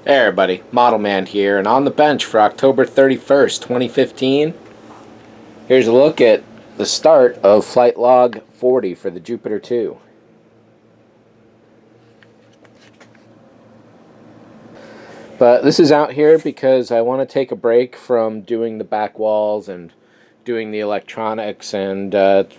Hey everybody, ModelMan here, and on the bench for October 31st, 2015, here's a look at the start of flight log 40 for the Jupiter 2. But this is out here because I want to take a break from doing the back walls and doing the electronics, and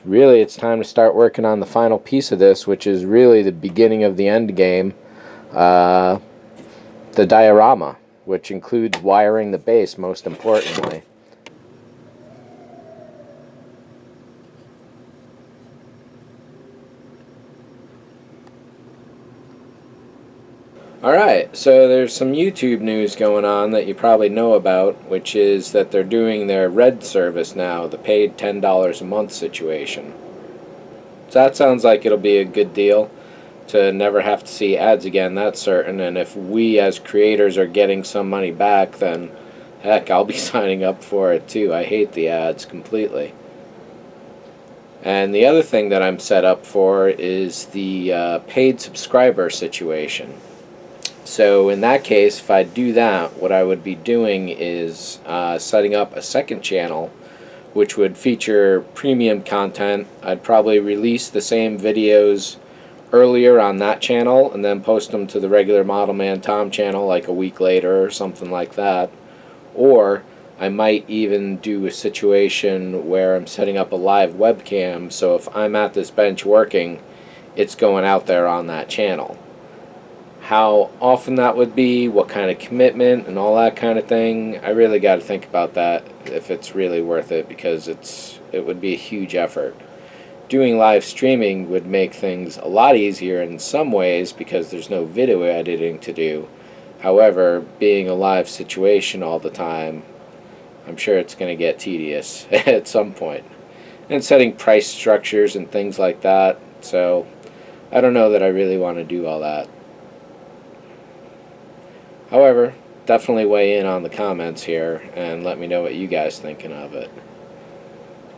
really it's time to start working on the final piece of this, which is really the beginning of the end game. The diorama, which includes wiring the base most importantly. Alright, so there's some YouTube news going on that you probably know about, which is that they're doing their Red service now, the paid $10 a month situation. So that sounds like it'll be a good deal to never have to see ads again, that's certain, and if we as creators are getting some money back, then heck, I'll be signing up for it too. I hate the ads completely. And the other thing that I'm set up for is the paid subscriber situation. So in that case, if I do that, what I would be doing is setting up a second channel which would feature premium content. I'd probably release the same videos earlier on that channel and then post them to the regular ModelManTom channel like a week later or something like that. Or I might even do a situation where I'm setting up a live webcam, so if I'm at this bench working, it's going out there on that channel. How often that would be, what kind of commitment and all that kind of thing, I really got to think about that if it's really worth it, because it would be a huge effort. Doing live streaming would make things a lot easier in some ways because there's no video editing to do. However, being a live situation all the time, I'm sure it's going to get tedious at some point. And setting price structures and things like that, so I don't know that I really want to do all that. However, definitely weigh in on the comments here and let me know what you guys thinking of it.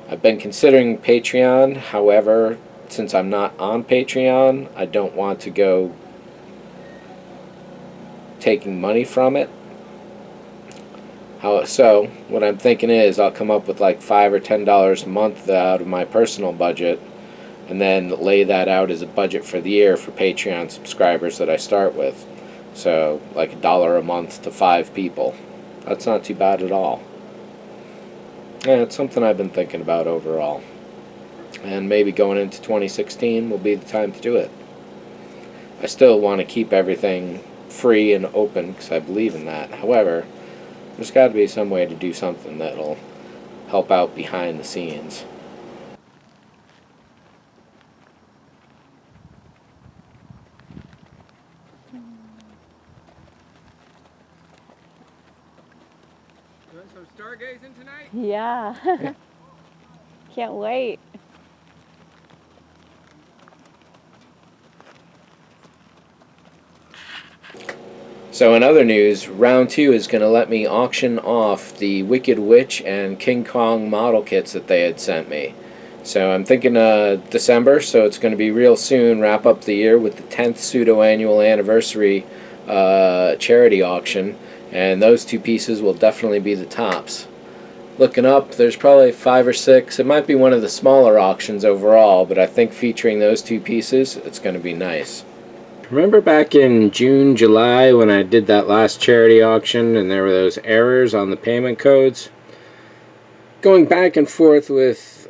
I've been considering Patreon, however, since I'm not on Patreon, I don't want to go taking money from it. So, what I'm thinking is I'll come up with like $5 or $10 a month out of my personal budget and then lay that out as a budget for the year for Patreon subscribers that I start with. So, like $1 a month to 5 people. That's not too bad at all. Yeah, it's something I've been thinking about overall. And maybe going into 2016 will be the time to do it. I still want to keep everything free and open because I believe in that. However, there's got to be some way to do something that'll help out behind the scenes. Doing some stargazing tonight? Yeah. Can't wait. So in other news, round 2 is going to let me auction off the Wicked Witch and King Kong model kits that they had sent me. So I'm thinking December, so it's going to be real soon, wrap up the year with the 10th pseudo-annual anniversary charity auction. And those two pieces will definitely be the tops. Looking up, there's probably 5 or 6. It might be one of the smaller auctions overall, but I think featuring those two pieces, it's going to be nice. Remember back in June, July when I did that last charity auction and there were those errors on the payment codes? Going back and forth with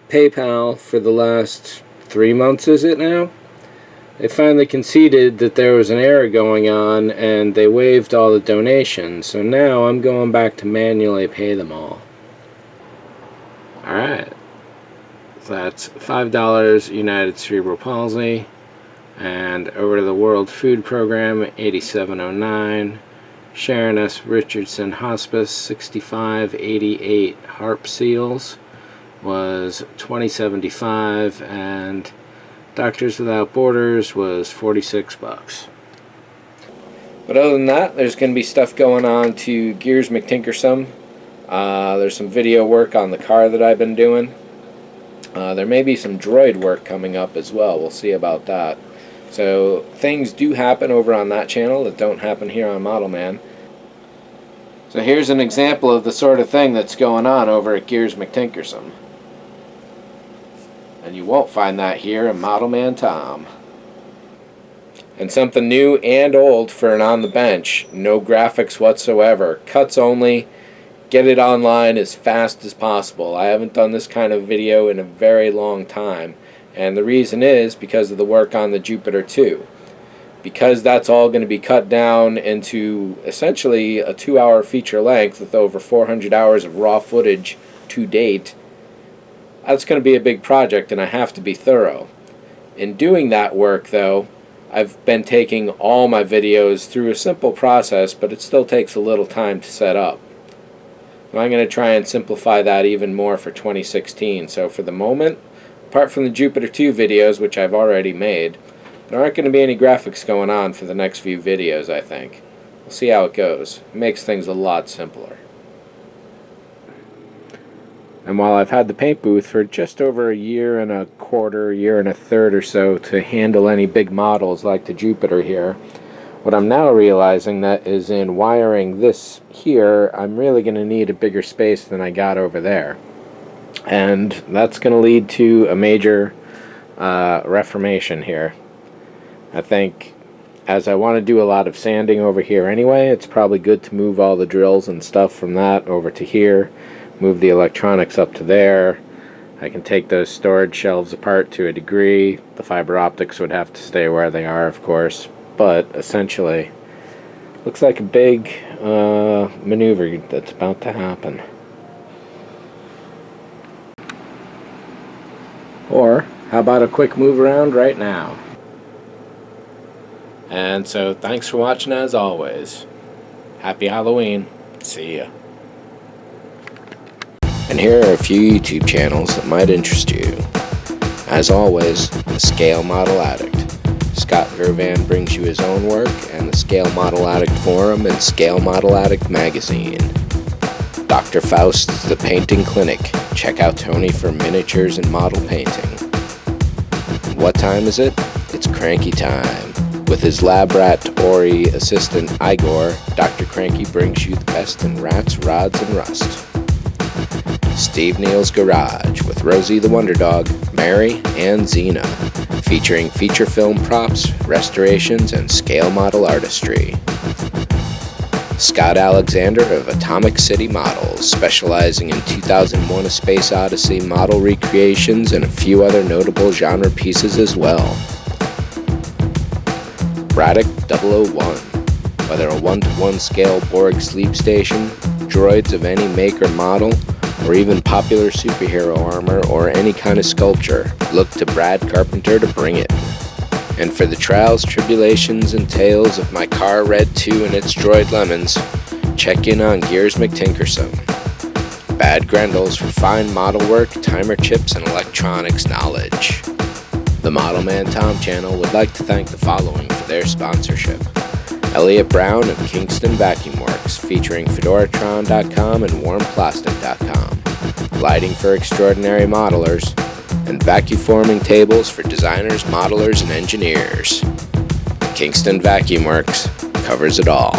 PayPal for the last 3 months, is it now? They finally conceded that there was an error going on and they waived all the donations. So now I'm going back to manually pay them all. Alright. So that's $5 United Cerebral Palsy. And over to the World Food Program, $87.09. Sharon S. Richardson Hospice, $65.88. Harp Seals was $20.75. And Doctors Without Borders was $46. But other than that, there's going to be stuff going on to Gears McTinkersome. There's some video work on the car that I've been doing. There may be some droid work coming up as well. We'll see about that. So things do happen over on that channel that don't happen here on ModelMan. So here's an example of the sort of thing that's going on over at Gears McTinkerson. And you won't find that here in ModelManTom. And something new and old for an on the bench. No graphics whatsoever. Cuts only. Get it online as fast as possible. I haven't done this kind of video in a very long time. And the reason is because of the work on the Jupiter 2. Because that's all going to be cut down into essentially a 2-hour feature length with over 400 hours of raw footage to date, that's going to be a big project and I have to be thorough. In doing that work though, I've been taking all my videos through a simple process, but it still takes a little time to set up. And I'm going to try and simplify that even more for 2016. So for the moment, apart from the Jupiter 2 videos, which I've already made, there aren't going to be any graphics going on for the next few videos, I think. We'll see how it goes. It makes things a lot simpler. And while I've had the paint booth for just over a year and a quarter, year and a third or so to handle any big models like the Jupiter here, what I'm now realizing that is in wiring this here, I'm really going to need a bigger space than I got over there. And that's going to lead to a major reformation here. I think as I want to do a lot of sanding over here anyway, it's probably good to move all the drills and stuff from that over to here, move the electronics up to there. I can take those storage shelves apart to a degree. The fiber optics would have to stay where they are, of course, but essentially looks like a big maneuver that's about to happen. Or how about a quick move around right now? And so thanks for watching as always. Happy Halloween. See ya. And here are a few YouTube channels that might interest you. As always, the Scale Model Addict. Scott Gervan brings you his own work, and the Scale Model Addict Forum and Scale Model Addict Magazine. Dr. Faust's The Painting Clinic. Check out Tony for miniatures and model painting. What time is it? It's cranky time. With his lab rat Ori assistant Igor, Dr. Cranky brings you the best in rats, rods, and rust. Steve Neal's Garage with Rosie the Wonder Dog, Mary, and Xena, featuring feature film props, restorations, and scale model artistry. Scott Alexander of Atomic City Models, specializing in 2001: A Space Odyssey model recreations and a few other notable genre pieces as well. Braddock 001, whether a 1-to-1 scale Borg sleep station, droids of any make or model, or even popular superhero armor or any kind of sculpture, look to Brad Carpenter to bring it. And for the trials, tribulations, and tales of my car Red 2 and its droid lemons, check in on Gears McTinkerson. Bad Grendels for fine model work, timer chips, and electronics knowledge. The ModelManTom channel would like to thank the following for their sponsorship. Elliot Brown of Kingston Vacuum Works, featuring Fedoratron.com and WarmPlastic.com. Lighting for extraordinary modelers, and vacuum forming tables for designers, modelers, and engineers. Kingston Vacuum Works covers it all.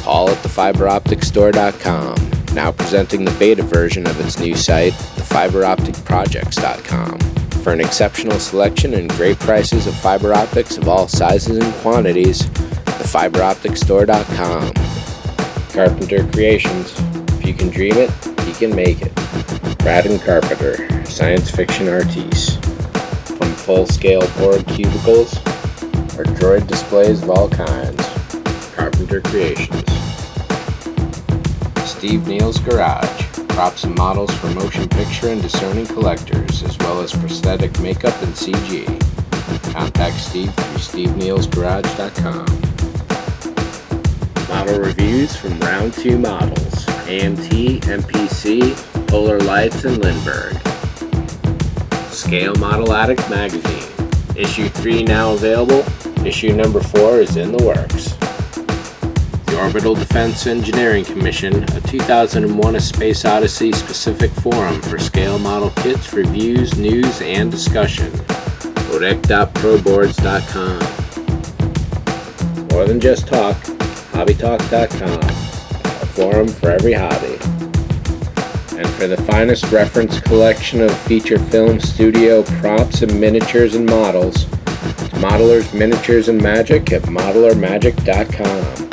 Paul at thefiberopticstore.com, now presenting the beta version of its new site, thefiberopticprojects.com. For an exceptional selection and great prices of fiber optics of all sizes and quantities, thefiberopticstore.com. Carpenter Creations. If you can dream it, you can make it. Brad and Carpenter, science fiction artistes. From full-scale Borg cubicles or droid displays of all kinds. Carpenter Creations. Steve Neal's Garage. Props and models for motion picture and discerning collectors, as well as prosthetic makeup and CG. Contact Steve through stevenealsgarage.com. Model reviews from Round 2 Models, AMT, MPC, Polar Lights, and Lindbergh. Scale Model Addict Magazine. Issue 3 now available. Issue number 4 is in the works. The Orbital Defense Engineering Commission, a 2001: A Space Odyssey specific forum for scale model kits, reviews, news, and discussion. Rec.proboards.com. More than just talk, hobbytalk.com, a forum for every hobby. And for the finest reference collection of feature film studio props and miniatures and models, it's Modelers, Miniatures, and Magic at modelermagic.com.